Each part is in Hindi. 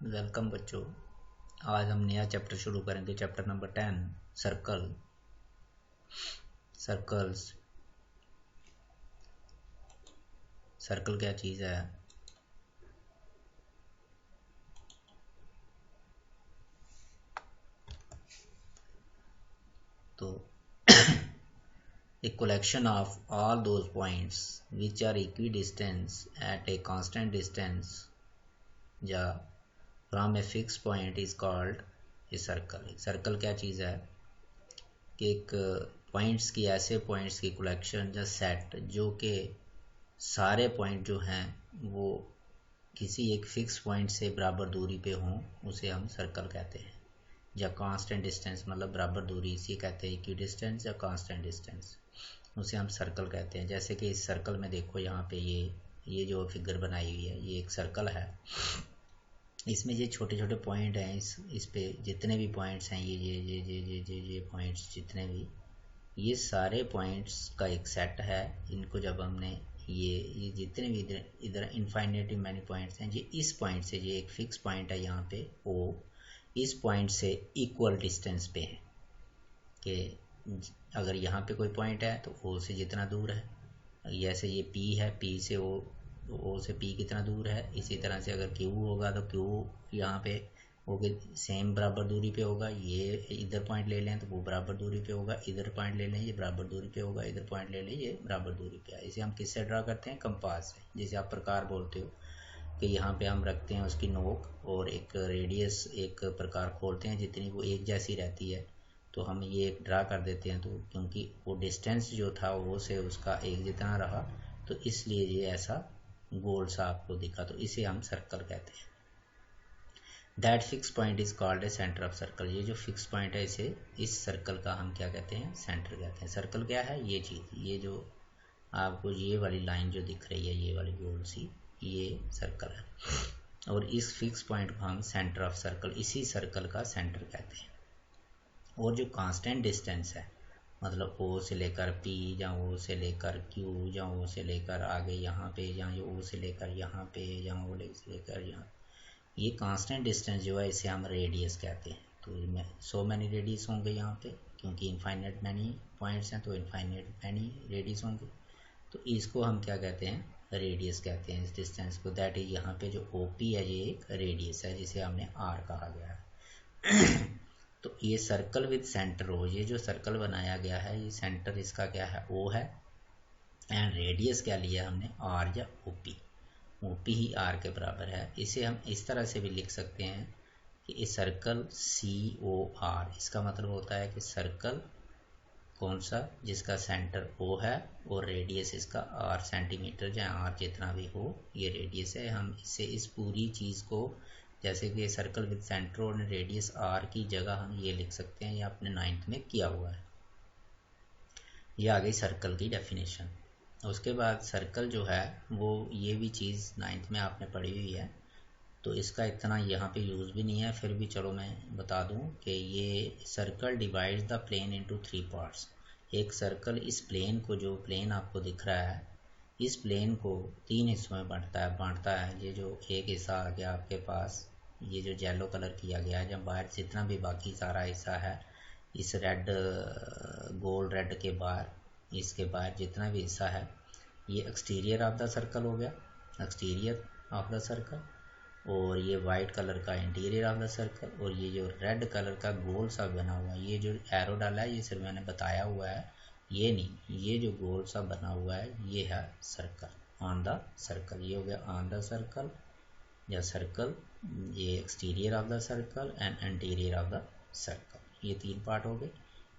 वेलकम बच्चों। आज हम नया चैप्टर शुरू करेंगे, chapter number 10 circle. Circles, circle क्या चीज़ है? तो a collection of all those points which are equidistant at a constant distance या from a fixed point is called a circle। Circle क्या चीज़ है कि एक पॉइंट्स की, ऐसे पॉइंट्स की कलेक्शन या सेट जो कि सारे पॉइंट जो हैं वो किसी एक फिक्स पॉइंट से बराबर दूरी पे हों, उसे हम सर्कल कहते हैं। या कांस्टेंट डिस्टेंस मतलब बराबर दूरी, इसी कहते हैं इक्विडिस्टेंस या कांस्टेंट डिस्टेंस, उसे हम सर्कल कहते हैं। जैसे कि इस सर्कल में देखो, यहाँ पे ये जो फिगर बनाई हुई है ये एक सर्कल है। इसमें ये छोटे छोटे पॉइंट हैं, इस पे जितने भी पॉइंट्स हैं ये पॉइंट्स जितने भी, ये सारे पॉइंट्स का एक सेट है। इनको जब हमने ये जितने भी इधर इनफाइनेटली मैनी पॉइंट्स हैं, ये इस पॉइंट से, ये एक फिक्स पॉइंट है यहाँ पे ओ, इस पॉइंट से इक्वल डिस्टेंस पे है। कि अगर यहाँ पे कोई पॉइंट है तो ओ से जितना दूर है, जैसे ये पी है, पी से ओ से पी कितना दूर है, इसी तरह से अगर क्यू होगा तो क्यू यहाँ पे वो सेम बराबर दूरी पे होगा। ये इधर पॉइंट ले लें तो वो बराबर दूरी पे होगा, इधर पॉइंट ले लें ये बराबर दूरी पे होगा, इधर पॉइंट ले लें ये बराबर दूरी पे है। इसे हम किससे ड्रा करते हैं? कंपास से, जिसे आप प्रकार बोलते हो। कि यहाँ पे हम रखते हैं उसकी नोक और एक रेडियस, एक प्रकार खोलते हैं, जितनी वो एक जैसी रहती है तो हम ये एक ड्रा कर देते हैं। तो क्योंकि वो डिस्टेंस जो था वो से उसका एक जितना रहा, तो इसलिए ये ऐसा गोल सा आपको दिखा, तो इसे हम सर्कल कहते हैं। That fix point is called a centre of circle. ये जो फिक्स पॉइंट है, इसे, इस सर्कल का हम क्या कहते हैं? सेंटर कहते हैं। सर्कल क्या है? ये चीज़, ये जो आपको ये वाली लाइन जो दिख रही है, ये वाली गोल सी, ये सर्कल है। और इस फिक्स पॉइंट को हम सेंटर ऑफ सर्कल, इसी सर्कल का सेंटर कहते हैं। और जो कांस्टेंट डिस्टेंस है, मतलब ओ से लेकर पी, या ओ से लेकर क्यू, या ओ से लेकर आगे यहाँ पे, या ओ से लेकर यहाँ पे, या ओ से लेकर यहाँ, ये कांस्टेंट डिस्टेंस जो है इसे हम रेडियस कहते हैं। तो इनमें सो मैनी रेडियस होंगे यहाँ पे, क्योंकि इनफाइनेट मैनी पॉइंट्स हैं तो इनफाइनेट मैनी रेडियस होंगे। तो इसको हम क्या कहते हैं? रेडियस कहते हैं इस डिस्टेंस को। दैट इज, यहाँ पे जो ओपी है ये एक रेडियस है, जिसे हमने आर कहा गया है। तो ये सर्कल विद सेंटर ओ, ये जो सर्कल बनाया गया है, ये सेंटर इसका क्या है? ओ है। एंड रेडियस क्या लिया हमने? आर या ओपी। ओपी ही आर के बराबर है। इसे हम इस तरह से भी लिख सकते हैं कि ये सर्कल सी ओ आर, इसका मतलब होता है कि सर्कल कौन सा? जिसका सेंटर ओ है और रेडियस इसका आर सेंटीमीटर या आर जितना भी हो, ये रेडियस है। हम इसे, इस पूरी चीज़ को, जैसे कि सर्कल विद सेंटर और रेडियस आर की जगह हम ये लिख सकते हैं, ये आपने 9th में किया हुआ है। ये आ गई सर्कल की डेफिनेशन। उसके बाद सर्कल जो है वो, ये भी चीज़ 9th में आपने पढ़ी हुई है, तो इसका इतना यहाँ पे यूज़ भी नहीं है, फिर भी चलो मैं बता दूँ कि ये circle divides the plane into 3 parts. एक सर्कल इस प्लेन को, जो प्लेन आपको दिख रहा है, इस प्लेन को 3 हिस्सों में बांटता है। ये जो एक हिस्सा आ गया आपके पास, ये जो येलो कलर किया गया है, जब बाहर जितना भी बाकी सारा हिस्सा है, इस रेड, गोल्ड रेड के बाहर, इसके बाहर जितना भी हिस्सा है, ये एक्सटीरियर ऑफ द सर्कल हो गया, एक्सटीरियर ऑफ द सर्कल। और ये वाइट कलर का इंटीरियर ऑफ द सर्कल। और ये जो रेड कलर का गोल सा बना हुआ है, ये जो एरो डाला है, ये सिर्फ मैंने बताया हुआ है, ये नहीं, ये जो गोल सा बना हुआ है ये है सर्कल, ऑन द सर्कल। ये हो गया ऑन द सर्कल या सर्कल, ये exterior of the circle and interior of the circle. ये 3 पार्ट हो गए।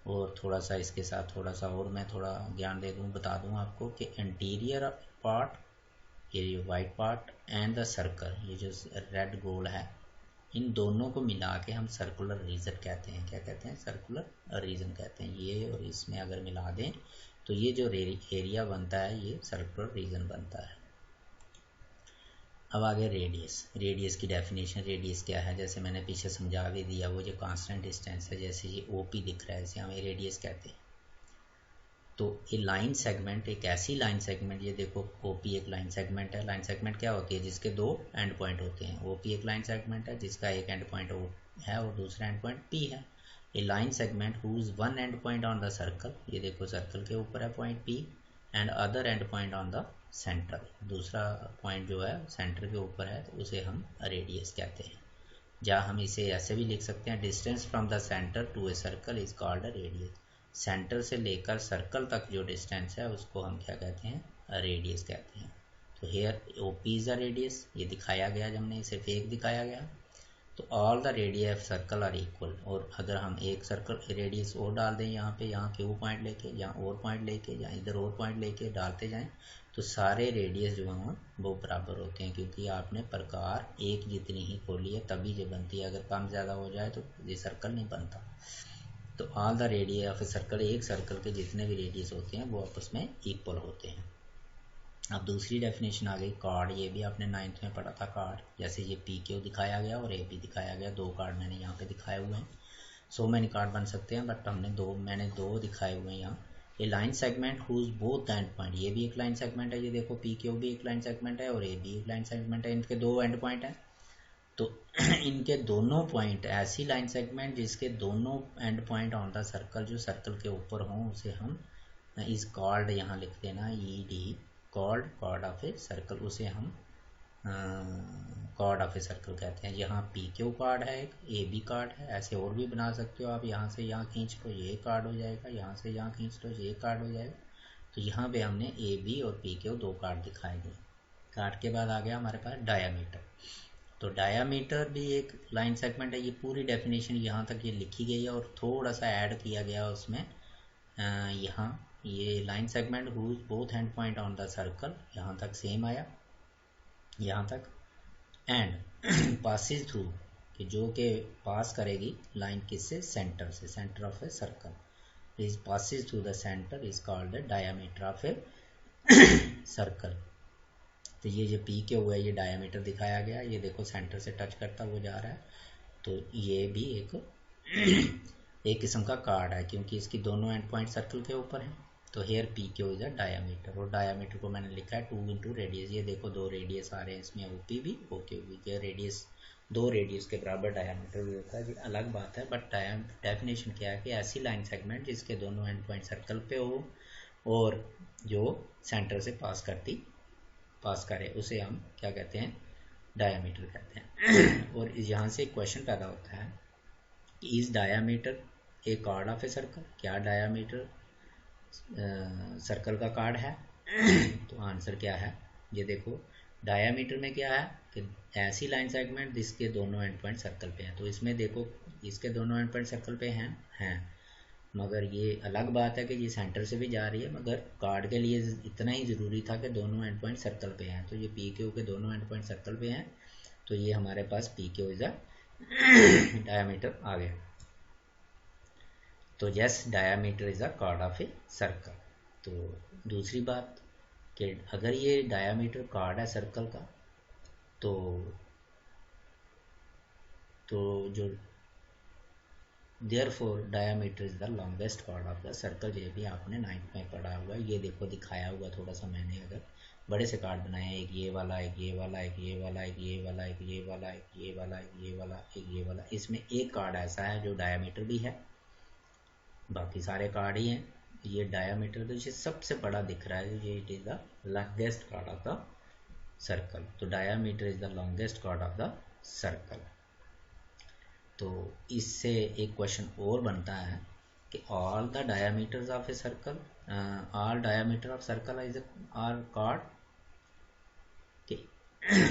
और थोड़ा सा इसके साथ थोड़ा सा और मैं थोड़ा ज्ञान दे दूँ, बता दूँ आपको कि इंटीरियर पार्ट, ये white part and the circle, ये जो रेड गोल है, इन दोनों को मिला के हम सर्कुलर रीजन कहते हैं। क्या कहते हैं? सर्कुलर रीजन कहते हैं। ये और इसमें अगर मिला दें तो ये जो एरिया बनता है ये सर्कुलर रीजन बनता है। अब आगे रेडियस। रेडियस की डेफिनेशन, रेडियस क्या है? जैसे मैंने पीछे समझा भी दिया, वो जो कांस्टेंट डिस्टेंस है, जैसे ये ओपी दिख रहा है, इसे हमें रेडियस कहते हैं। तो ये लाइन सेगमेंट एक ऐसी लाइन सेगमेंट, ये देखो ओपी एक लाइन सेगमेंट है। लाइन सेगमेंट क्या होती है? जिसके दो एंड पॉइंट होते हैं। ओपी एक लाइन सेगमेंट है जिसका एक एंड पॉइंट ओ है और दूसरा एंड पॉइंट पी है। A line segment whose one end point on the circle, ये देखो सर्कल के ऊपर है point P, and other end point on the centre, दूसरा पॉइंट जो है सेंटर के ऊपर है, तो उसे हम रेडियस कहते हैं। या हम इसे ऐसे भी लिख सकते हैं, distance from the centre to a circle is called a radius. Centre से लेकर सर्कल तक जो डिस्टेंस है उसको हम क्या कहते हैं? रेडियस कहते हैं। तो here O P is a radius, ये दिखाया गया जब हमने सिर्फ एक दिखाया गया। तो all the radius of circle are equal, और अगर हम एक सर्कल रेडियस और डाल दें यहाँ पे, यहाँ क्यू पॉइंट लेके, यहाँ और पॉइंट लेके, या इधर और पॉइंट लेके डालते जाएं, तो सारे रेडियस जो हैं वो बराबर होते हैं, क्योंकि आपने प्रकार एक जितनी ही खोली है तभी जो बनती है। अगर कम ज़्यादा हो जाए तो ये सर्कल नहीं बनता। तो all the radius of a circle, एक सर्कल के जितने भी रेडियस होते हैं वो आपस में इक्वल होते हैं। अब दूसरी डेफिनेशन आ गई कार्ड, ये भी आपने 9th में पढ़ा था कार्ड। जैसे ये पी क्यू दिखाया गया और ए बी दिखाया गया, दो कार्ड मैंने यहाँ पे दिखाए हुए हैं। 100 मैनी कार्ड बन सकते हैं, बट मैंने दो दिखाए हुए हैं यहाँ। ये line segment whose both end point, ये भी एक लाइन सेगमेंट है, ये देखो पी क्यू भी एक लाइन सेगमेंट है और ए भी एक लाइन सेगमेंट है, इनके दो एंड पॉइंट है। तो इनके दोनों पॉइंट, ऐसी लाइन सेगमेंट जिसके दोनों and point on the circle, जो सर्कल के ऊपर हों, उसे हम इस कॉल्ड यहाँ लिख देना E D, chord of a circle, उसे हम कॉर्ड ऑफ ए सर्कल कहते हैं। यहाँ पी क्यू कार्ड है, एक ए बी कार्ड है, ऐसे और भी बना सकते हो आप। यहाँ से यहाँ खींच लो ये कार्ड हो जाएगा, यहाँ से यहाँ खींच लो ये कार्ड हो जाएगा। तो यहाँ पे हमने ए बी और पी क्यू दो कार्ड दिखाए गए। कार्ड के बाद आ गया हमारे पास डायामीटर। तो डायामीटर भी एक लाइन सेगमेंट है। ये पूरी डेफिनेशन यहाँ तक ये लिखी गई है और थोड़ा सा ऐड किया गया उसमें। यहाँ ये line segment whose both end point on the circle, यहाँ तक सेम आया यहाँ तक। एंड पासिस थ्रू, कि जो के पास करेगी लाइन किससे? सेंटर से, centre of a circle is passes through the centre is called the diameter of a circle. तो ये जो पी के हुआ है ये डायामीटर दिखाया गया, ये देखो सेंटर से टच करता हुआ जा रहा है। तो ये भी एक किस्म का कार्ड है, क्योंकि इसकी दोनों एंड पॉइंट सर्कल के ऊपर है। तो here P Q is a diameter, और डायामीटर को मैंने लिखा है 2 इंटू रेडियस। ये देखो दो रेडियस आ रहे हैं इसमें, ओपी भी ओके भी, ये रेडियस दो रेडियस के बराबर डायामीटर भी होता है, ये अलग बात है। बट डेफिनेशन क्या है कि ऐसी लाइन सेगमेंट जिसके दोनों एंड पॉइंट सर्कल पे हो और जो सेंटर से पास करे, उसे हम क्या कहते हैं? डायामीटर कहते हैं। और यहाँ से एक क्वेश्चन पैदा होता है, is diameter A card of a circle? क्या डायामीटर सर्कल का कार्ड है? तो आंसर क्या है? ये देखो डायामीटर में क्या है कि ऐसी लाइन सेगमेंट जिसके दोनों एंड पॉइंट सर्कल पे हैं। तो इसमें देखो इसके दोनों एंड पॉइंट सर्कल पे हैं, मगर ये अलग बात है कि ये सेंटर से भी जा रही है, मगर कार्ड के लिए इतना ही ज़रूरी था कि दोनों एंड पॉइंट सर्कल पे हैं। तो ये पी क्यू के दोनों एंड पॉइंट सर्कल पे हैं, तो ये हमारे पास P Q is a diameter आ गया। तो yes, diameter is a chord of a circle. तो दूसरी बात कि अगर ये डायामीटर कार्ड है सर्कल का, तो जो Therefore diameter is the longest part of the circle, ये भी आपने 9th में पढ़ा हुआ है। ये देखो दिखाया हुआ थोड़ा सा मैंने, अगर बड़े से कार्ड बनाए हैं, एक ये वाला, एक ये वाला, एक ये वाला, एक ये वाला, एक ये वाला, एक ये वाला, एक ये वाला, एक ये वाला, इसमें एक कार्ड ऐसा है जो डायामीटर भी है, बाकी सारे कार्ड ही हैं। ये डायामीटर तो ये सबसे बड़ा दिख रहा है, ये it is the longest chord of the circle. तो diameter is the longest chord of the circle. तो इससे एक क्वेश्चन और बनता है कि all the diameters of a circle, all diameter of circle is are chord,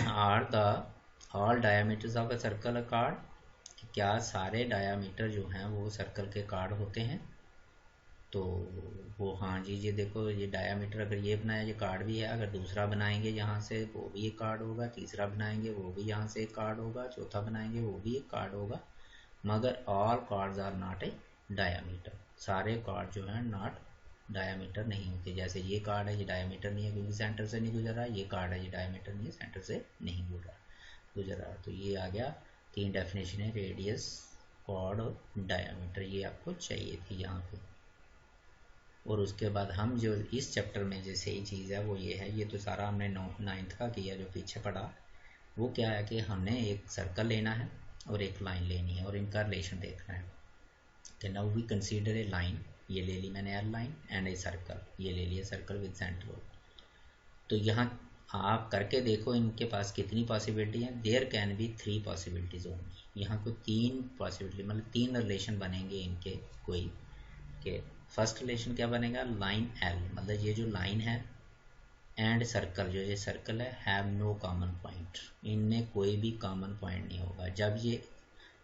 are the all diameters of a circle chord, कि क्या सारे डायामीटर जो हैं वो सर्कल के कार्ड होते हैं? तो वो हाँ जी, ये देखो ये डायामीटर अगर ये बनाया ये कार्ड भी है, अगर दूसरा बनाएंगे यहाँ से वो भी एक कार्ड होगा, तीसरा बनाएंगे वो भी यहाँ से एक कार्ड होगा, चौथा बनाएंगे वो भी एक कार्ड होगा, मगर all chords are not a diameter. सारे कार्ड जो हैं नॉट डायामीटर नहीं होते। जैसे ये कार्ड है ये डायामीटर नहीं है क्योंकि सेंटर से नहीं गुजर रहा, ये कार्ड है ये डायामीटर नहीं है, सेंटर से नहीं गुजर रहा। तो ये आ गया 3 डेफिनेशन है, रेडियस, कॉर्ड और डायामीटर। ये आपको चाहिए थी यहाँ पे। और उसके बाद हम जो इस चैप्टर में जैसे ही चीज़ है वो ये है, ये तो सारा हमने 9th का किया जो पीछे पढ़ा। वो क्या है कि हमने एक सर्कल लेना है और एक लाइन लेनी है और इनका रिलेशन देखना है। कि now we consider a line, ये ले ली मैंने L line, and a circle, ये ले लिया सर्कल विद सेंटर ओ। तो यहाँ आप करके देखो इनके पास कितनी पॉसिबिलिटी है। देयर कैन बी 3 पॉसिबिलिटीज होंगी। यहाँ को 3 पॉसिबिलिटी मतलब 3 रिलेशन बनेंगे इनके कोई के। फर्स्ट रिलेशन क्या बनेगा, लाइन एल, मतलब ये जो लाइन है एंड सर्कल, जो ये सर्कल है, हैव नो कॉमन पॉइंट, इनमें कोई भी कॉमन पॉइंट नहीं होगा। जब ये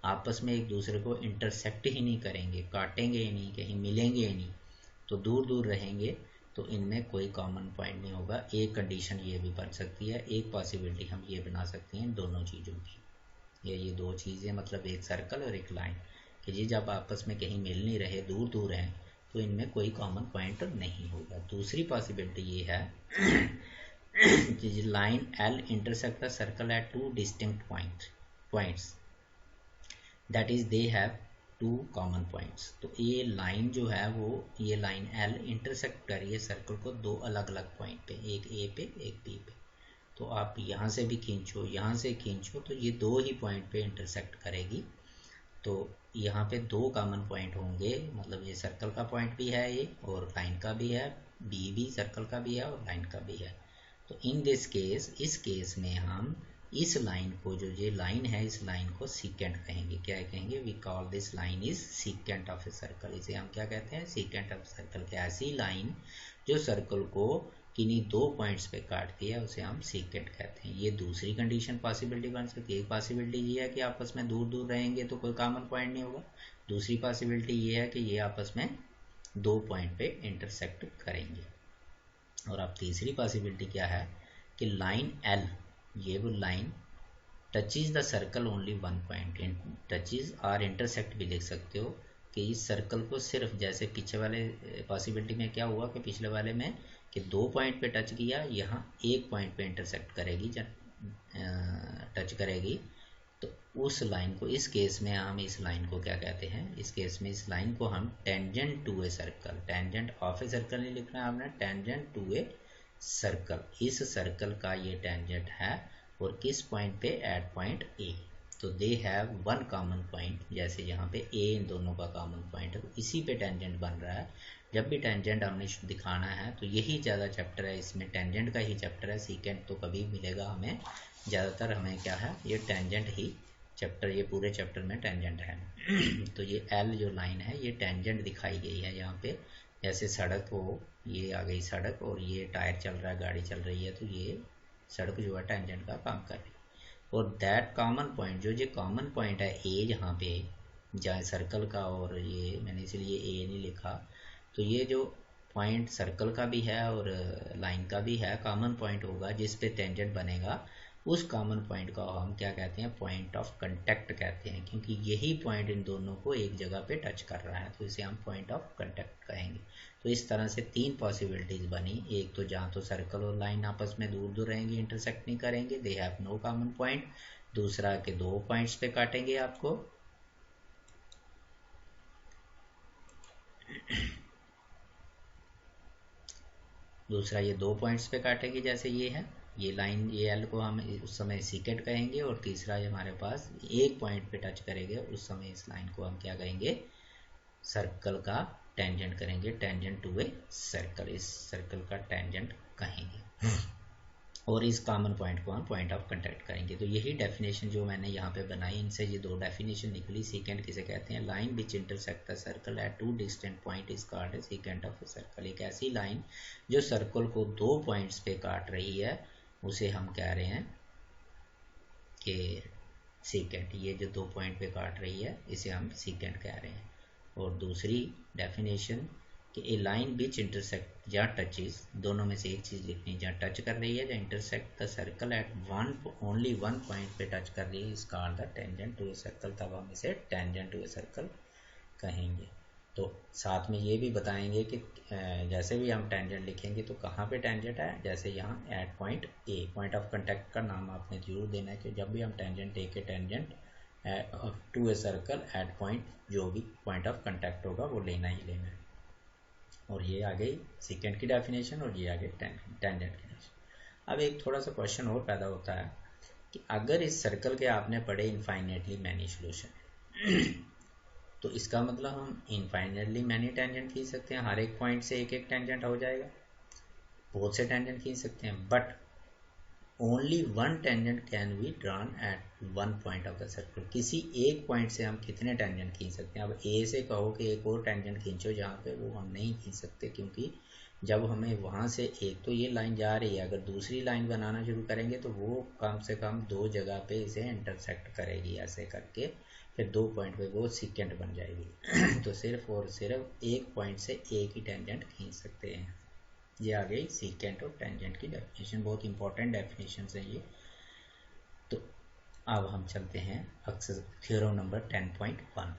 आपस में एक दूसरे को इंटरसेक्ट ही नहीं करेंगे, काटेंगे ही नहीं, कहीं मिलेंगे ही नहीं, तो दूर दूर रहेंगे, तो इनमें कोई कॉमन पॉइंट नहीं होगा। एक कंडीशन ये भी बन सकती है, एक पॉसिबिलिटी हम ये बना सकते हैं दोनों चीज़ों की। ये दो चीज़ें मतलब एक सर्कल और एक लाइन, कि ये जब आपस में कहीं मिल नहीं रहे, दूर दूर हैं, तो इनमें कोई कॉमन पॉइंट नहीं होगा। दूसरी पॉसिबिलिटी ये है कि line L intersect the circle eight 2 distinct points, that is they have 2 common points. तो ये लाइन जो है वो, ये लाइन एल इंटरसेक्ट कर रही है सर्कल को 2 अलग अलग पॉइंट पे, एक ए पे एक बी पे। तो आप यहाँ से भी खींचो, यहाँ से खींचो, तो ये 2 ही पॉइंट पे इंटरसेक्ट करेगी। तो यहाँ पे 2 कॉमन पॉइंट होंगे, मतलब ये सर्कल का पॉइंट भी है ये, और लाइन का भी है, बी भी सर्कल का भी है और लाइन का भी है। तो इन दिस केस, इस केस में हम इस लाइन को, जो ये लाइन है, इस लाइन को सीकेंट कहेंगे। क्या कहेंगे, we call this line is secant of a circle. इसे हम क्या कहते हैं, सीकेंट ऑफ सर्कल। के ऐसी लाइन जो सर्कल को किन्हीं 2 पॉइंट्स पे काटती है, उसे हम सीकेंट कहते हैं। ये दूसरी कंडीशन पॉसिबिलिटी बन सकती है। एक पॉसिबिलिटी ये है कि आपस में दूर दूर रहेंगे तो कोई कॉमन पॉइंट नहीं होगा। दूसरी पॉसिबिलिटी ये है कि ये आपस में 2 पॉइंट पे इंटरसेक्ट करेंगे। और अब तीसरी पॉसिबिलिटी क्या है कि लाइन एल, ये वो line touches the circle only 1 point, touches और इंटरसेक्ट भी लिख सकते हो, कि इस सर्कल को सिर्फ, जैसे पीछे वाले पॉसिबिलिटी में क्या हुआ कि पिछले वाले में कि 2 पॉइंट पे टच किया, यहाँ 1 पॉइंट पे इंटरसेक्ट करेगी, टच करेगी। तो उस लाइन को, इस केस में हम इस लाइन को क्या कहते हैं, इस केस में इस लाइन को हम tangent to a circle, tangent of a circle नहीं लिखना है आपने, टेंजेंट टू ए सर्कल, इस सर्कल का ये टेंजेंट है। और किस पॉइंट पे, एट पॉइंट ए। तो दे हैव 1 कॉमन पॉइंट, जैसे यहाँ पे ए इन दोनों का कॉमन पॉइंट है, तो इसी पे टेंजेंट बन रहा है। जब भी टेंजेंट हमने दिखाना है तो यही ज़्यादा चैप्टर है, इसमें टेंजेंट का ही चैप्टर है। सीकेंट तो कभी मिलेगा हमें, ज़्यादातर हमें क्या है, ये टेंजेंट ही चैप्टर, ये पूरे चैप्टर में टेंजेंट है। तो ये एल जो लाइन है, ये टेंजेंट दिखाई गई है यहाँ पे। जैसे सड़क हो, ये आ गई सड़क और ये टायर चल रहा है, गाड़ी चल रही है, तो ये सड़क जो है टेंजेंट का काम कर रही है। और दैट कॉमन पॉइंट, जो ये कॉमन पॉइंट है ए, जहाँ पे जहाँ सर्कल का, और ये मैंने इसलिए ए नहीं लिखा, तो ये जो पॉइंट सर्कल का भी है और लाइन का भी है, कॉमन पॉइंट होगा जिस पे टेंजेंट बनेगा, उस कॉमन पॉइंट को हम क्या कहते हैं, पॉइंट ऑफ कांटेक्ट कहते हैं, क्योंकि यही पॉइंट इन दोनों को एक जगह पे टच कर रहा है, तो इसे हम पॉइंट ऑफ कांटेक्ट कहेंगे। तो इस तरह से 3 पॉसिबिलिटीज बनी। एक तो जहाँ तो सर्कल और लाइन आपस में दूर दूर रहेंगे, इंटरसेक्ट नहीं करेंगे, they have no common point. दूसरा के 2 पॉइंट्स पे काटेंगे आपको, दूसरा ये 2 पॉइंट्स पे काटेंगे, जैसे ये है, ये लाइन, ये एल को हम उस समय सीकेंट कहेंगे। और तीसरा हमारे पास 1 पॉइंट पे टच करेंगे, उस समय इस लाइन को हम क्या कहेंगे, सर्कल का टेंजेंट करेंगे, टेंजेंट टू ए सर्कल, इस सर्कल का टेंजेंट कहेंगे। और इस कॉमन पॉइंट को हम पॉइंट ऑफ कांटेक्ट करेंगे। तो यही डेफिनेशन जो मैंने यहाँ पे बनाई, इनसे ये 2 डेफिनेशन निकली। सीकेंट किसे कहते हैं, line which intersect the circle eight 2 distant point is called secant of a circle. एक ऐसी लाइन जो सर्कल को 2 पॉइंट्स पे काट रही है, उसे हम कह रहे हैं कि सीकेंट। ये जो 2 पॉइंट पे काट रही है, इसे हम सीकेंट कह रहे हैं। और दूसरी डेफिनेशन कि ए लाइन विच इंटरसेक्ट या टचेज, दोनों में से एक चीज़ लिखनी, जहाँ टच कर रही है, जहाँ intersect the circle at only 1 point पे टच कर रही है, is called the tangent to a circle. तब हम इसे टेंजेंट टू ए सर्कल कहेंगे। तो साथ में ये भी बताएंगे कि जैसे भी हम टेंजेंट लिखेंगे तो कहाँ पे टेंजेंट है, जैसे यहाँ at point A, point of contact का नाम आपने जरूर देना है, कि जब भी हम टेंजेंट ए के tangent to a circle at point, जो भी पॉइंट ऑफ कांटेक्ट होगा वो लेना ही लेना है। और ये आ गई सीकेंट की डेफिनेशन और ये आ गई टेंजेंट की डेफिनेशन। अब एक थोड़ा सा क्वेश्चन और पैदा होता है कि अगर इस सर्कल के आपने पढ़े इनफाइनेटली मैनी सोल्यूशन तो इसका मतलब हम इनफाइनेटली मैनी टेंजेंट खींच सकते हैं, हर एक पॉइंट से एक एक टेंजेंट हो जाएगा, बहुत से टेंजेंट खींच सकते हैं, but only one tangent can be drawn at one point of the circle. किसी एक पॉइंट से हम कितने टेंजेंट खींच सकते हैं? अब ए से कहो कि एक और टेंजेंट खींचो जहाँ पे, वो हम नहीं खींच सकते, क्योंकि जब हमें वहाँ से एक तो ये लाइन जा रही है, अगर दूसरी लाइन बनाना शुरू करेंगे तो वो कम से कम दो जगह पे इसे इंटरसेक्ट करेगी, ऐसे करके फिर दो पॉइंट पे वो सीकेंट बन जाएगी। तो सिर्फ और सिर्फ एक पॉइंट से एक ही टेंजेंट खींच सकते हैं। ये आ गई सीकेंट और टेंजेंट की डेफिनेशन, बहुत इंपॉर्टेंट डेफिनेशन है ये। तो अब हम चलते हैं थ्योरम नंबर 10.1।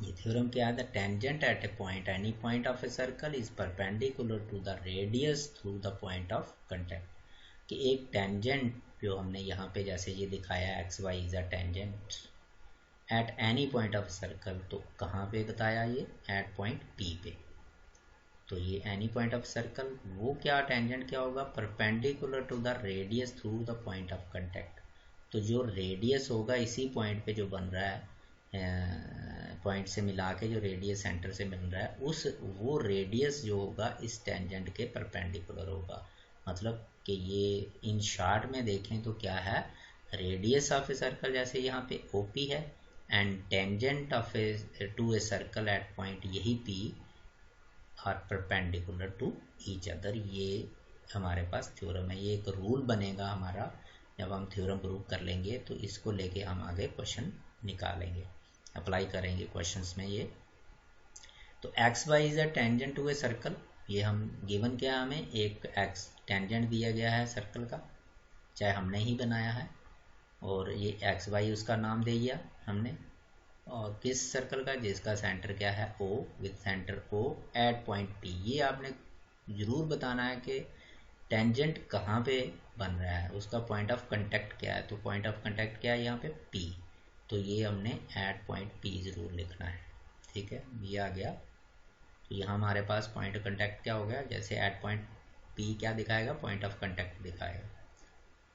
ये थ्योरम क्या है? The tangent at a point any point of a circle is perpendicular to the radius through the point of contact. कि एक टेंजेंट जो हमने यहाँ पे जैसे ये दिखाया X Y is a tangent at any point of circle, तो कहाँ पे बताया ये? एट पॉइंट पी पे। तो ये एनी पॉइंट ऑफ सर्कल, वो क्या टेंजेंट क्या होगा? Perpendicular to the radius through the point of contact. तो जो रेडियस होगा इसी पॉइंट पे जो बन रहा है, पॉइंट से मिला के जो रेडियस सेंटर से मिल रहा है, उस वो रेडियस जो होगा इस टेंजेंट के परपेंडिकुलर होगा। मतलब कि ये इन शॉर्ट में देखें तो क्या है? रेडियस ऑफ ए सर्कल जैसे यहाँ पे OP है, and tangent of a to a circle at point यही P are perpendicular to each other. ये हमारे पास थ्योरम है, ये एक रूल बनेगा हमारा। जब हम थ्योरम प्रूव कर लेंगे तो इसको लेके हम आगे क्वेश्चन निकालेंगे, अप्लाई करेंगे क्वेश्चंस में ये। तो X Y is a tangent to a circle, ये हम गिवन क्या है, हमें एक एक्स टेंजेंट दिया गया है सर्कल का, चाहे हमने ही बनाया है, और ये एक्स वाई उसका नाम दे दिया हमने। और किस सर्कल का? जिसका सेंटर क्या है? O, with centre O at point P। ये आपने जरूर बताना है कि टेंजेंट कहाँ पे बन रहा है, उसका पॉइंट ऑफ कांटेक्ट क्या है। तो पॉइंट ऑफ कांटेक्ट क्या है यहाँ पे? P। तो ये हमने एट पॉइंट P जरूर लिखना है, ठीक है, ये आ गया। तो यहाँ हमारे पास पॉइंट ऑफ कांटेक्ट क्या हो गया? जैसे एट पॉइंट P क्या दिखाएगा? पॉइंट ऑफ कांटेक्ट दिखाएगा।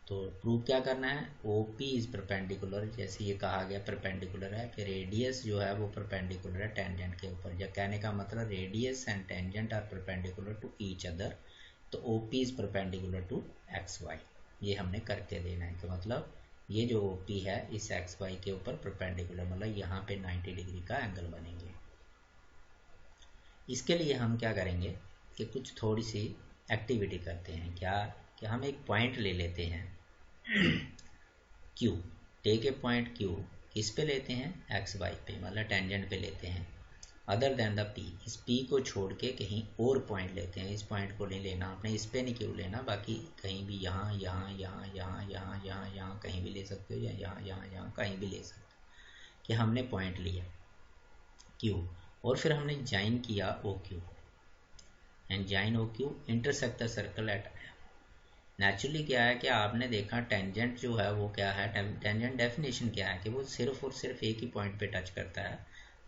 तो प्रूव क्या करना है? OP इज परपेंडिकुलर, जैसे ये कहा गया परपेंडिकुलर है कि रेडियस जो है वो परपेंडिकुलर है टेंजेंट के ऊपर। जब कहने का मतलब radius and tangent are perpendicular to each other, तो OP is perpendicular to XY। ये हमने करके देना है कि मतलब ये जो OP है इस XY के ऊपर परपेंडिकुलर, मतलब यहाँ पे 90 डिग्री का एंगल बनेंगे। इसके लिए हम क्या करेंगे कि कुछ थोड़ी सी एक्टिविटी करते हैं। क्या कि हम एक पॉइंट ले लेते हैं Q, take a point Q, किस पे लेते हैं? XY पे, मतलब टेंजेंट पे लेते हैं, अदर देन द P। इस P को छोड़ के कहीं और पॉइंट लेते हैं। इस पॉइंट को नहीं लेना आपने, इस पे नहीं क्यों लेना, बाकी कहीं भी यहाँ यहाँ यहाँ यहाँ यहाँ यहाँ यहाँ कहीं भी ले सकते हो, या यहाँ यहाँ यहाँ कहीं भी ले सकते हो। कि हमने पॉइंट लिया Q और फिर हमने ज्वाइन किया OQ, and join OQ intersect the circle eight. Naturally क्या है कि आपने देखा टेंजेंट जो है वो क्या है, टेंजेंट डेफिनेशन क्या है कि वो सिर्फ और सिर्फ एक ही पॉइंट पे टच करता है।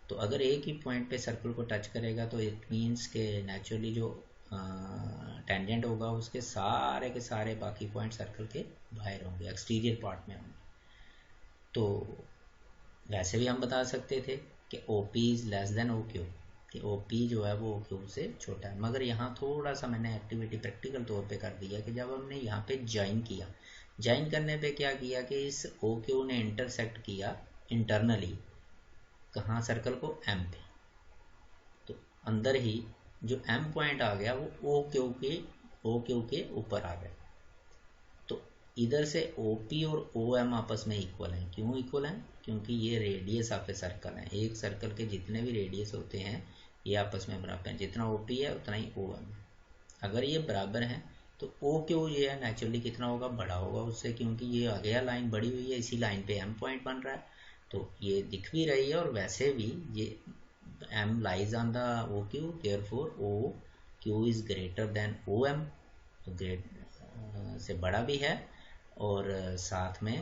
तो अगर एक ही पॉइंट पे सर्कल को टच करेगा तो इट मीन्स के नेचुरली जो टेंजेंट होगा उसके सारे बाकी पॉइंट सर्कल के बाहर होंगे, एक्सटीरियर पार्ट में होंगे। तो वैसे भी हम बता सकते थे कि OP is less then OQ, कि OP जो है वो OQ से छोटा है। मगर यहाँ थोड़ा सा मैंने एक्टिविटी प्रैक्टिकल तौर पे कर दिया कि जब हमने यहाँ पे ज्वाइन किया, ज्वाइन करने पे क्या किया कि इस OQ ने इंटरसेक्ट किया इंटरनली कहाँ? सर्कल को M पे। तो अंदर ही जो M पॉइंट आ गया वो OQ के ऊपर आ गया। तो इधर से OP और OM आपस में इक्वल हैं। क्यों इक्वल हैं? क्योंकि ये रेडियस ऑफ ए सर्कल है। एक सर्कल के जितने भी रेडियस होते हैं ये आपस में बराबर हैं, जितना OP है उतना ही OM है। अगर ये बराबर हैं तो OQ ये है नेचुरली कितना होगा? बड़ा होगा उससे, क्योंकि ये आ गया लाइन बड़ी हुई है, इसी लाइन पे M पॉइंट बन रहा है, तो ये दिख भी रही है। और वैसे भी ये M lies on the OQ, therefore OQ is greater than OM, तो ग्रेट से बड़ा भी है। और साथ में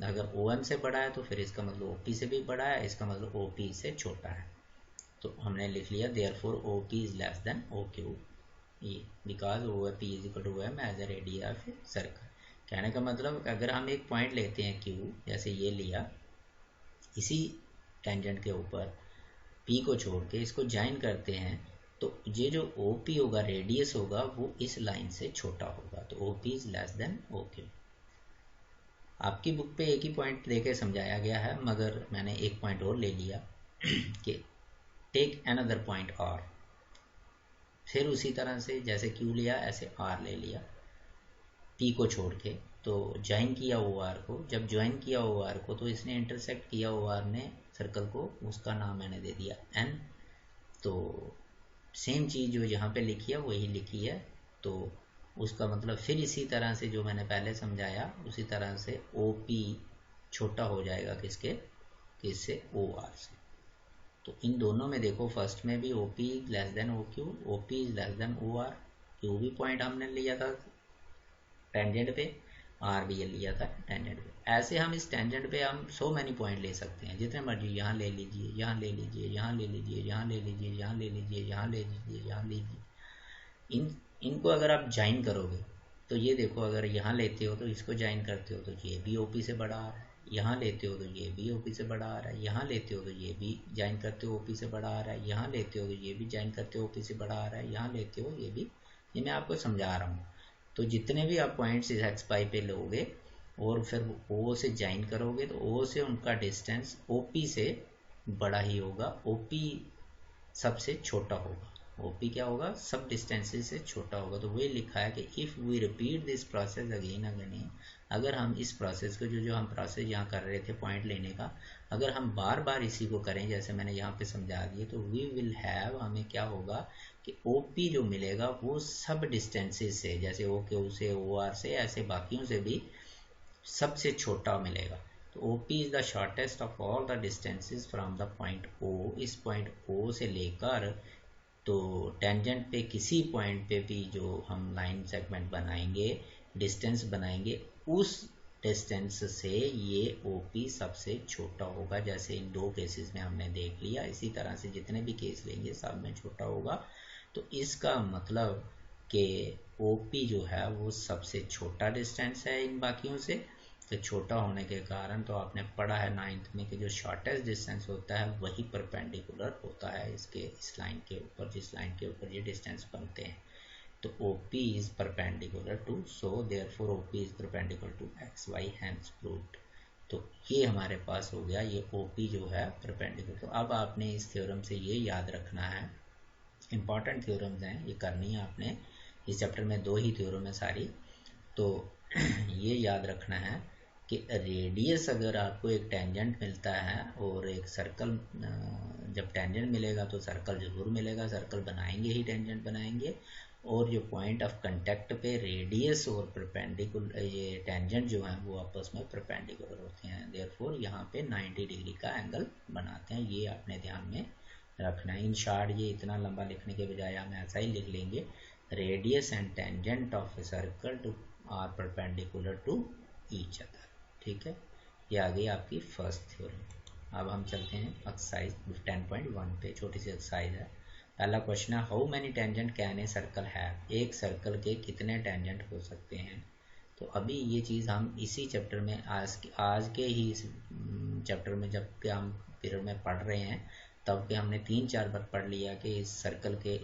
अगर OM से बड़ा है तो फिर इसका मतलब OP से भी बड़ा है, इसका मतलब OP से छोटा है। तो हमने लिख लिया therefore O P is less than O Q E because O P is equal to M as a radius of a circle. कहने का मतलब अगर हम एक पॉइंट लेते हैं क्यू, जैसे ये लिया, इसी टेंजेंट के ऊपर पी को छोड़ के इसको ज्वाइन करते हैं, तो ये जो ओ पी होगा, रेडियस होगा, वो इस लाइन से छोटा होगा, तो O P is less than O Q. आपकी बुक पे एक ही पॉइंट देके समझाया गया है, मगर मैंने एक पॉइंट और ले लिया कि टेक अनदर पॉइंट आर। फिर उसी तरह से जैसे क्यू लिया ऐसे आर ले लिया पी को छोड़ के, तो ज्वाइन किया ओ आर को। जब ज्वाइन किया ओ आर को तो इसने इंटरसेक्ट किया ओ आर ने सर्कल को, उसका नाम मैंने दे दिया एन। तो सेम चीज़ जो यहाँ पे लिखी है वही लिखी है, तो उसका मतलब फिर इसी तरह से जो मैंने पहले समझाया उसी तरह से ओ पी छोटा हो जाएगा किससे, ओ आर से। तो इन दोनों में देखो, फर्स्ट में भी O P less than O Q, O P is less than O R, Q भी पॉइंट हमने लिया था टेंजेंट पे, आर भी लिया था टेंजेंट पे। ऐसे हम इस टेंजेंट पे हम सो मैनी पॉइंट ले सकते हैं, जितने मर्जी, यहाँ ले लीजिए, यहाँ ले लीजिए, यहाँ ले लीजिए, यहाँ ले लीजिए, यहाँ ले लीजिए, यहाँ ले लीजिए, यहाँ लीजिए। इनको अगर आप ज्वाइन करोगे तो ये देखो, अगर यहाँ लेते हो तो इसको ज्वाइन करते हो तो ये भी ओपी से बड़ा आ रहा है, यहाँ लेते हो तो ये भी ओपी से बड़ा आ रहा है, यहाँ लेते हो तो ये भी ज्वाइन करते हो ओपी से बड़ा आ रहा है, यहाँ लेते हो तो ये भी ज्वाइन करते हो ओपी से बड़ा आ रहा है, यहाँ लेते हो ये भी। ये मैं आपको समझा रहा हूँ। तो जितने भी आप पॉइंट्स इस एक्स पाई पे लोगे और फिर ओ से ज्वाइन करोगे तो ओ से उनका डिस्टेंस ओपी से बड़ा ही होगा, ओपी सबसे छोटा होगा। ओपी क्या होगा, सब डिस्टेंसेस से छोटा होगा। तो वही लिखा है कि if we repeat this process again again, अगर हम इस प्रोसेस को जो हम प्रोसेस यहाँ कर रहे थे पॉइंट लेने का, अगर हम बार बार इसी को करें जैसे मैंने यहाँ पे समझा दिए, तो वी विल हैव, हमें क्या होगा कि ओपी जो मिलेगा वो सब डिस्टेंसेस से, जैसे ओ क्यू से, ओ आर से, ऐसे बाकियों से भी सबसे छोटा मिलेगा। तो OP is the shortest of all the distances from the point O। इस पॉइंट O से लेकर तो टेंजेंट पे किसी पॉइंट पे भी जो हम लाइन सेगमेंट बनाएंगे, डिस्टेंस बनाएंगे, उस डिस्टेंस से ये OP सबसे छोटा होगा। जैसे इन दो केसेस में हमने देख लिया, इसी तरह से जितने भी केस लेंगे सब में छोटा होगा। तो इसका मतलब कि OP जो है वो सबसे छोटा डिस्टेंस है इन बाकियों से। तो छोटा होने के कारण, तो आपने पढ़ा है 9th में कि जो शॉर्टेस्ट डिस्टेंस होता है वही परपेंडिकुलर होता है इसके, इस लाइन के ऊपर, जिस लाइन के ऊपर ये डिस्टेंस बनते हैं। तो OP is perpendicular to, so therefore OP is perpendicular to XY, hence proved. तो ये हमारे पास हो गया, ये OP जो है परपेंडिकुलर। तो अब आपने इस थ्योरम से ये याद रखना है, इंपॉर्टेंट थ्योरम्स हैं, ये करनी है आपने। इस चैप्टर में 2 ही थ्योरम है सारी। तो ये याद रखना है कि रेडियस, अगर आपको एक टेंजेंट मिलता है और एक सर्कल, जब टेंजेंट मिलेगा तो सर्कल जरूर मिलेगा, सर्कल बनाएंगे ही टेंजेंट बनाएंगे। और जो पॉइंट ऑफ कांटेक्ट पे रेडियस और परपेंडिकुलर, ये टेंजेंट जो है वो आपस में परपेंडिकुलर होते हैं, देयरफॉर यहाँ पे 90 डिग्री का एंगल बनाते हैं। ये आपने ध्यान में रखना है। इन शॉर्ट ये इतना लंबा लिखने के बजाय हम ऐसा ही लिख लेंगे, radius and tangent of a circle to are perpendicular to each other. ठीक है, ये आ गई आपकी फर्स्ट थ्योरम। अब हम चलते हैं एक्सरसाइज 10.1 पे। छोटी सी एक्सरसाइज है। पहला क्वेश्चन है, how many tangent can a circle have. एक सर्कल के कितने टेंजेंट हो सकते हैं। तो अभी ये चीज़ हम इसी चैप्टर में, आज के ही इस चैप्टर में जब के हम पीरियड में पढ़ रहे हैं, तब के हमने 3-4 बार पढ़ लिया कि इस सर्कल के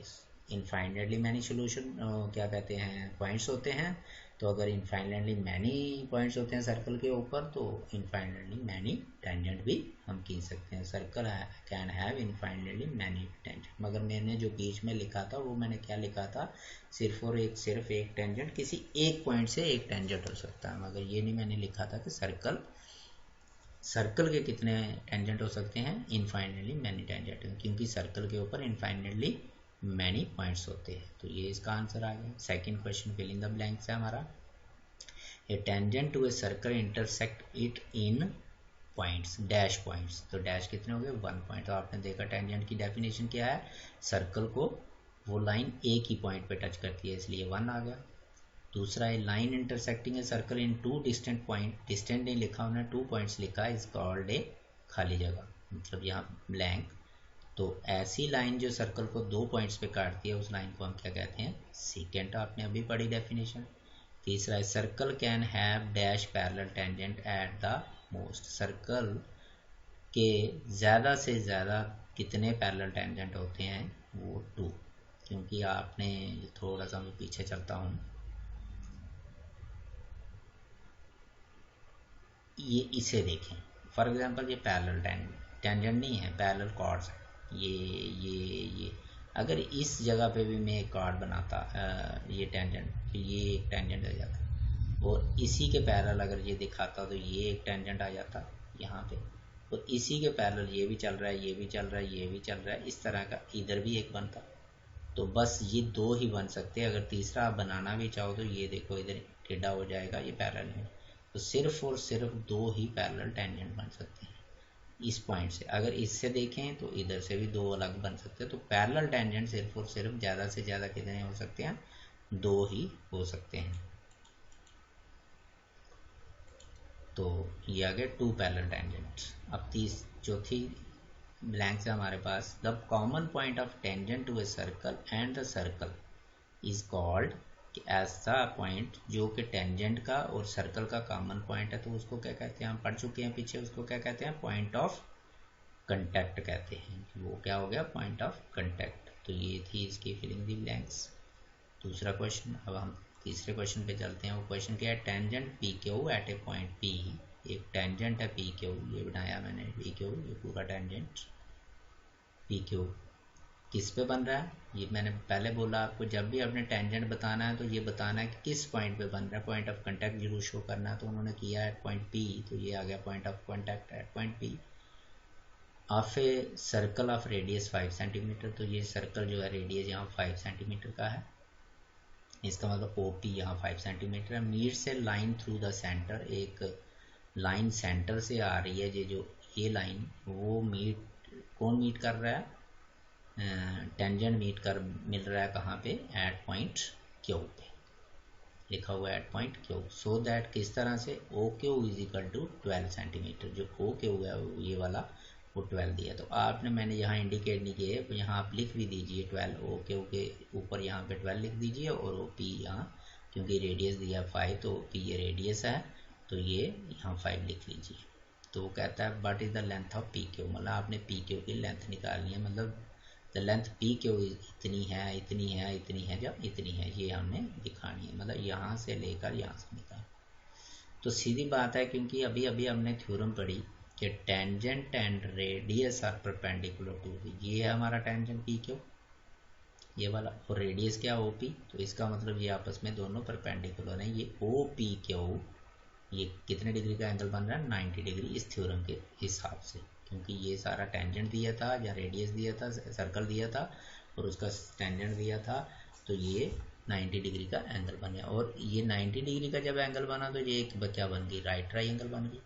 इनफाइनाइटली मैनी सोल्यूशन, क्या कहते हैं, पॉइंट्स होते हैं। तो अगर इनफाइनाइटली मैनी पॉइंट्स होते हैं सर्कल के ऊपर, तो इनफाइनाइटली मैनी टेंजेंट भी हम खींच सकते हैं। Circle can have infinitely many tangent. मगर मैंने जो बीच में लिखा था वो मैंने क्या लिखा था, सिर्फ एक टेंजेंट, किसी एक पॉइंट से एक टेंजेंट हो सकता है। मगर ये नहीं मैंने लिखा था कि सर्कल के कितने टेंजेंट हो सकते हैं, इनफाइनाइटली मैनी टेंजेंट, क्योंकि सर्कल के ऊपर इनफाइनाइटली मैनी पॉइंट्स होते हैं। तो ये इसका आंसर आ गया। Second question fill in the blanks है हमारा। A tangent to a circle intersect it in points, dash points. तो डैश कितने हो गए, 1 पॉइंट। तो आपने देखा टेंजेंट की डेफिनेशन क्या है, सर्कल को वो लाइन एक ही पॉइंट पे टच करती है, इसलिए 1 आ गया। दूसरा है, line intersecting a circle in 2 distant point. Distant नहीं लिखा, उन्होंने 2 पॉइंट्स लिखा, इज कॉल्ड ए खाली जगह, मतलब यहाँ ब्लैंक। तो ऐसी लाइन जो सर्कल को 2 पॉइंट्स पे काटती है उस लाइन को हम क्या कहते हैं, सीकेंट। आपने अभी पढ़ी डेफिनेशन। तीसरा है circle can have dash parallel tangent at the most. Circle के ज़्यादा से ज़्यादा कितने पैरेलल टेंजेंट होते हैं, वो 2। क्योंकि आपने थोड़ा सा मैं पीछे चलता हूँ, ये इसे देखें फॉर एग्जांपल, ये पैरेलल टेंजेंट नहीं है, पैरेलल कॉर्ड्स है। ये अगर इस जगह पे भी मैं एक कॉर्ड बनाता ये टेंजेंट, तो ये एक टेंजेंट आ जाता, और इसी के पैरेलल अगर ये दिखाता तो ये एक टेंजेंट आ जाता यहाँ पे, और इसी के पैरेलल ये भी चल रहा है, ये भी चल रहा है, ये भी चल रहा है, इस तरह का इधर भी एक बनता। तो बस ये 2 ही बन सकते हैं। अगर तीसरा आप बनाना भी चाहो तो ये देखो इधर टेढ़ा हो जाएगा, ये पैरेलल है। तो सिर्फ और सिर्फ 2 ही पैरेलल टेंजेंट बन सकते हैं इस पॉइंट से। अगर इससे देखें तो इधर से भी 2 अलग बन सकते हैं। तो पैरेलल टेंजेंट सिर्फ और सिर्फ ज़्यादा से ज़्यादा कितने हो सकते हैं, 2 ही हो सकते हैं। तो ये आ गया 2 पैरेलल टेंजेंट। अब चौथी ब्लैंक से हमारे पास the common point of tangent to a circle and the circle is called, कि ऐसा पॉइंट जो कि टेंजेंट का और सर्कल का कॉमन पॉइंट है, तो उसको क्या कहते हैं, हम पढ़ चुके हैं पीछे, उसको क्या कहते हैं, पॉइंट ऑफ कांटेक्ट कहते हैं। वो क्या हो गया, पॉइंट ऑफ कांटेक्ट। तो ये थी इसकी फिलिंग द ब्लैंक्स। दूसरा क्वेश्चन। अब हम तीसरे क्वेश्चन पे चलते हैं। वो क्वेश्चन क्या है, tangent P Q eight a point P. एक टेंजेंट है पी क्यू, ये बनाया मैंने पी क्यू, ये पूरा टेंजेंट पी क्यू किस पे बन रहा है, ये मैंने पहले बोला आपको, जब भी आपने टेंजेंट बताना है तो ये बताना है कि किस पॉइंट पे बन रहा है, पॉइंट ऑफ कांटेक्ट जरूर शो करना है। तो उन्होंने किया एट पॉइंट पी, तो ये आ गया point of contact at point P of a circle of radius 5 centimetre. तो ये सर्कल जो है रेडियस यहाँ 5 सेंटीमीटर का है, इसका मतलब ओ पी यहाँ 5 सेंटीमीटर है। मीट से लाइन थ्रू द सेंटर, एक लाइन सेंटर से आ रही है, ये लाइन वो कौन मीट कर रहा है, टेंजेंट मिल रहा है कहाँ पे, एट पॉइंट क्यू पे, लिखा हुआ है at point Q. So that किस तरह से, O Q is equal to 12 centimetre. जो ओ क्यू है ये वाला वो 12 दिया। तो आपने मैंने यहाँ इंडिकेट नहीं किए, तो यहाँ आप लिख भी दीजिए 12, ओ क्यू के ऊपर यहाँ पे 12 लिख दीजिए, और ओ पी यहाँ क्योंकि रेडियस दिया 5, तो पी ये रेडियस है, तो ये यहाँ 5 लिख लीजिए। तो वो कहता है but is the length of P Q, मतलब आपने पी क्यू की लेंथ निकालनी है, मतलब द लेंथ पी क्यू इतनी है, इतनी है, इतनी है, जब इतनी है, ये हमने दिखानी है, मतलब यहाँ से लेकर यहाँ से निकाल। तो सीधी बात है, क्योंकि अभी अभी हमने थ्योरम पढ़ी कि tangent and radius are perpendicular to, ये है हमारा टेंजेंट पी क्यू ये वाला, और रेडियस क्या ओ पी, तो इसका मतलब ये आपस में दोनों परपेंडिकुलर हैं। ये ओ पी क्यू ये कितने डिग्री का एंगल बन रहा है, 90 डिग्री इस थ्योरम के हिसाब से, क्योंकि ये सारा टेंजेंट दिया था या रेडियस दिया था, सर्कल दिया था और उसका टेंजेंट दिया था, तो ये 90 डिग्री का एंगल बन गया। और ये 90 डिग्री का जब एंगल बना तो ये एक क्या बन गई, राइट ट्राइंगल बन गई।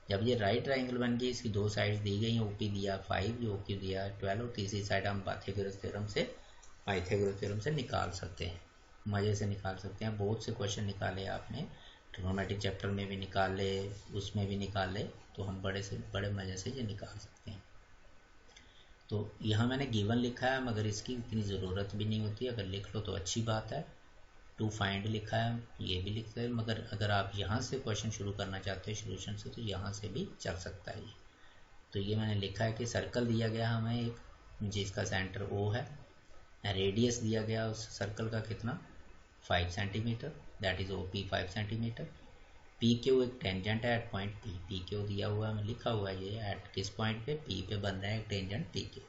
जब ये राइट ट्राइंगल बन गई, इसकी 2 साइड्स दी गई, ओपी दिया 5, ओक्यू दिया 12, और तीसरी साइड हम पाइथागोरस थ्योरम से निकाल सकते हैं, मज़े से निकाल सकते हैं। बहुत से क्वेश्चन निकाले आपने, ट्रिग्नोमेट्रिक चैप्टर में भी निकाल ले, उसमें भी निकाल ले, तो हम बड़े से बड़े मज़े से ये निकाल सकते हैं। तो यहाँ मैंने गिवन लिखा है, मगर इसकी इतनी ज़रूरत भी नहीं होती, अगर लिख लो तो अच्छी बात है। टू फाइंड लिखा है, ये भी लिखते हैं, मगर अगर आप यहाँ से क्वेश्चन शुरू करना चाहते हो सोल्यूशन से, तो यहाँ से भी चल सकता है ये। तो ये मैंने लिखा है कि सर्कल दिया गया हमें एक, जिसका सेंटर ओ है, रेडियस दिया गया उस सर्कल का कितना, 5 centimetre, that is O P 5 centimetre. P Q एक टेंजेंट है at point P, P Q दिया हुआ है, लिखा हुआ है ये एट किस पॉइंट पे, पी पे बन रहा है एक टेंजेंट पी क्यू।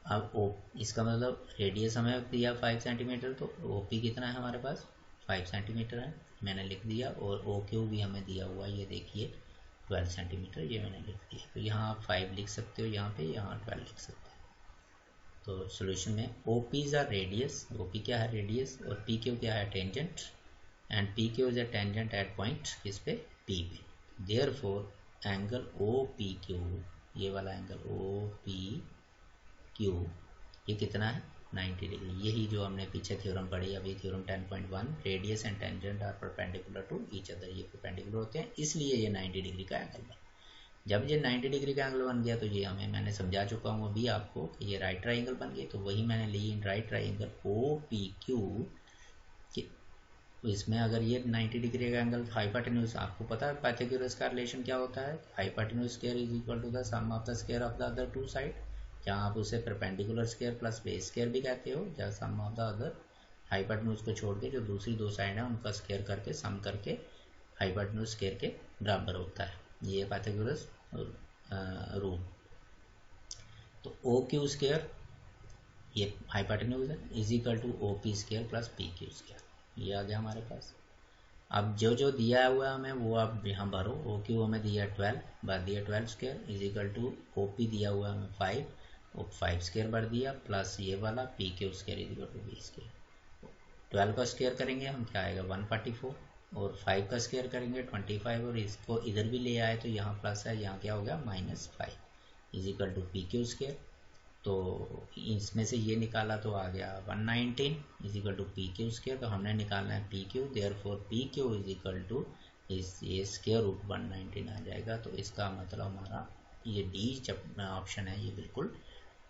अब ओ, इसका मतलब रेडियस हमें दिया 5 सेंटीमीटर, तो ओ पी कितना है हमारे पास, 5 सेंटीमीटर है, मैंने लिख दिया। और ओ क्यू भी हमें दिया हुआ है, ये देखिए 12 सेंटीमीटर, ये मैंने लिख दिया। तो यहाँ आप 5 लिख सकते हो, यहाँ पे यहाँ 12 लिख सकते हो। तो सोल्यूशन में O P is a radius, O P क्या है रेडियस, और पी क्यू क्या है tangent, and P Q is a tangent at point किस पे, पी पे। Therefore angle O P Q, ये वाला एंगल ओ पी क्यू ये कितना है, 90 डिग्री। यही जो हमने पीछे थ्योरम पढ़ी अभी, theorem 10.1, radius and tangent are perpendicular to each other, ये परपेंडिकुलर होते हैं, इसलिए ये 90 डिग्री का एंगल बना। जब ये 90 डिग्री का एंगल बन गया तो ये मैंने समझा चुका हूँ अभी आपको कि ये राइट ट्राइंगल बन गई, तो वही मैंने ली in right triangle O P Q. इसमें अगर ये 90 डिग्री का एंगल हाइपोटेन्यूज, आपको पता है पाइथागोरस का रिलेशन क्या होता है, hypotenuse square is equal to the sum of the square of the other two side, जहाँ आप उसे perpendicular square plus base square भी कहते हो, जहाँ sum of the other hypotenuse को छोड़ के जो दूसरी दो साइड है उनका स्क्वायर करके सम करके हाइपोटेन्यूज स्क्वायर के बराबर होता है। ये पाइथागोरस रूल। तो ओ क्यू स्क्वायर ये हाइपोटेन्यूज है is equal to O P square plus P Q square, ये आ गया हमारे पास। अब जो जो दिया हुआ है हमें वो आप यहाँ भरो। ओ क्यू हमें दिया 12 भर दिया 12 square is equal to O P दिया हुआ है हमें 5, वो 5 स्क्वायर भर दिया प्लस ये वाला P Q square is equal to B square. 12 का स्क्वायर करेंगे हम क्या आएगा 144, और 5 का स्क्वायर करेंगे 25, और इसको इधर भी ले आए तो यहाँ प्लस है, यहाँ क्या हो गया -5 is equal to P Q square. तो इसमें से ये निकाला तो आ गया 119 is equal to P Q square, तो हमने निकालना है P Q, therefore P Q is equal to ये स्क्वायर रूट 119 आ जाएगा। तो इसका मतलब हमारा ये डी ऑप्शन है ये बिल्कुल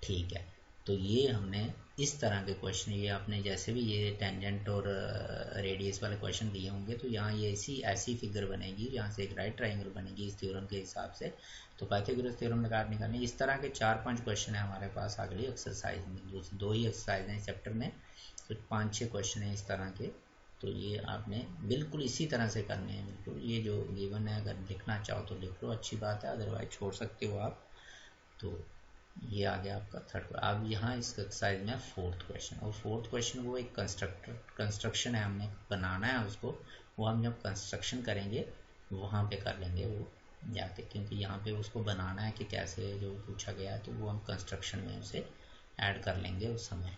ठीक है। तो ये हमने इस तरह के क्वेश्चन, ये आपने जैसे भी ये टेंजेंट और रेडियस वाले क्वेश्चन दिए होंगे तो यहाँ ये ऐसी फिगर बनेगी, यहाँ से एक राइट ट्राइंगल बनेगी इस थ्योरम के हिसाब से। तो पाइथागोरस थ्योरम लगा निकालने इस तरह के 4-5 क्वेश्चन है हमारे पास अगली एक्सरसाइज में, दो ही एक्सरसाइज हैं चैप्टर में, तो 5-6 क्वेश्चन हैं इस तरह के। तो ये आपने बिल्कुल इसी तरह से करने हैं, बिल्कुल ये जो गिवन है अगर लिखना चाहो तो लिख लो, अच्छी बात है, अदरवाइज छोड़ सकते हो आप। तो ये आ गया आपका थर्ड। अब यहाँ इस एक्सरसाइज में फोर्थ क्वेश्चन, और फोर्थ क्वेश्चन वो एक कंस्ट्रक्शन है, हमने बनाना है उसको, वो हम जब कंस्ट्रक्शन करेंगे वहाँ पे कर लेंगे वो जाके, क्योंकि यहाँ पे उसको बनाना है कि कैसे जो पूछा गया है, तो वो हम कंस्ट्रक्शन में उसे ऐड कर लेंगे उस समय।